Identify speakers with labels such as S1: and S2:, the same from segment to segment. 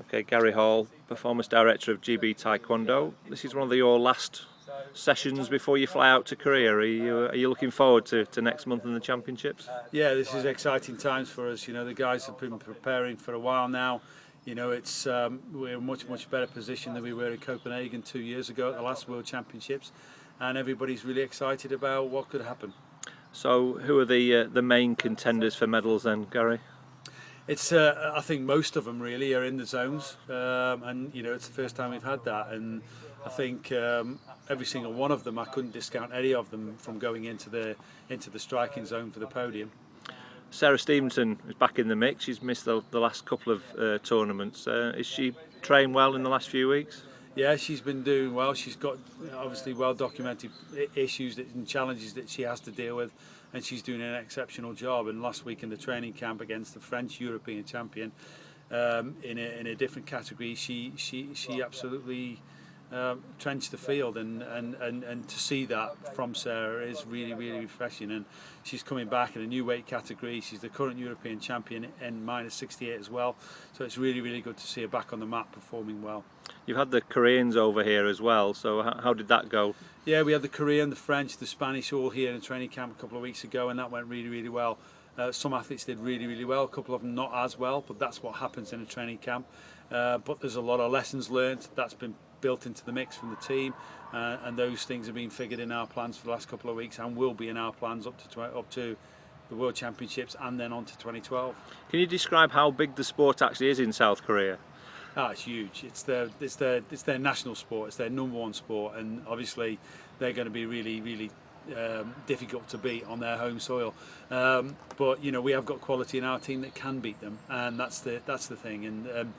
S1: Okay, Gary Hall, Performance Director of GB Taekwondo. This is one of your last sessions before you fly out to Korea. Are you looking forward to next month in the championships?
S2: Yeah, this is exciting times for us. You know, the guys have been preparing for a while now. You know, we're in much better position than we were in Copenhagen 2 years ago at the last World Championships, and everybody's really excited about what could happen.
S1: So, who are the main contenders for medals then, Gary?
S2: I think most of them really are in the zones, and you know it's the first time we've had that, and I think every single one of them, I couldn't discount any of them from going into the striking zone for the podium.
S1: Sarah Stevenson is back in the mix. She's missed the last couple of tournaments. Is she trained well in the last few weeks?
S2: Yeah, she's been doing well. She's got obviously well documented issues and challenges that she has to deal with, and she's doing an exceptional job. And last week in the training camp against the French European champion in a different category, she absolutely trenched the field, and to see that from Sarah is really refreshing. And she's coming back in a new weight category. She's the current European champion in -68 as well, so it's really good to see her back on the mat performing well.
S1: You've had the Koreans over here as well, so how did that go?
S2: Yeah, we had the Korean, the French, the Spanish all here in a training camp a couple of weeks ago, and that went really well. Some athletes did really well, a couple of them not as well, but that's what happens in a training camp. But there's a lot of lessons learned that's been built into the mix from the team, and those things have been figured in our plans for the last couple of weeks and will be in our plans up to the World Championships and then on to 2012.
S1: Can you describe how big the sport actually is in South Korea?
S2: It's huge. It's their national sport. It's their #1 sport, and obviously they're going to be really difficult to beat on their home soil. But you know, we have got quality in our team that can beat them, and that's the thing. And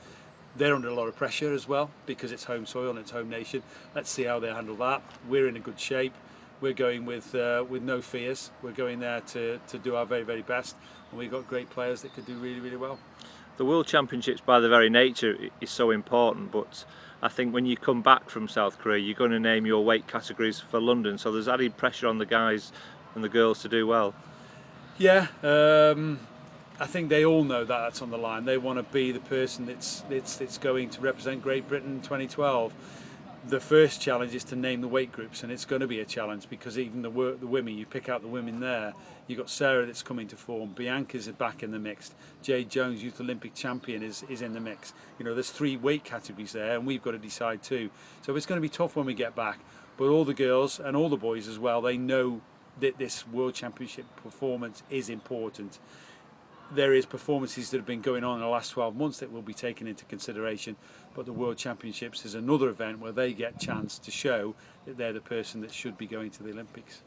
S2: they're under a lot of pressure as well because it's home soil and it's home nation. Let's see how they handle that. We're in a good shape. We're going with no fears. We're going there to do our very best, and we've got great players that could do really well.
S1: The World Championships, by their very nature, is so important, but I think when you come back from South Korea, you're going to name your weight categories for London, so there's added pressure on the guys and the girls to do well.
S2: Yeah, I think they all know that that's on the line. They want to be the person that's going to represent Great Britain in 2012. The first challenge is to name the weight groups, and it's going to be a challenge because even the women, you pick out the women there, you've got Sarah that's coming to form, Bianca's back in the mix, Jade Jones, Youth Olympic champion, is in the mix. You know, there's 3 weight categories there, and we've got to decide too. So it's going to be tough when we get back, but all the girls and all the boys as well, they know that this World Championship performance is important. There is performances that have been going on in the last 12 months that will be taken into consideration, but the World Championships is another event where they get a chance to show that they're the person that should be going to the Olympics.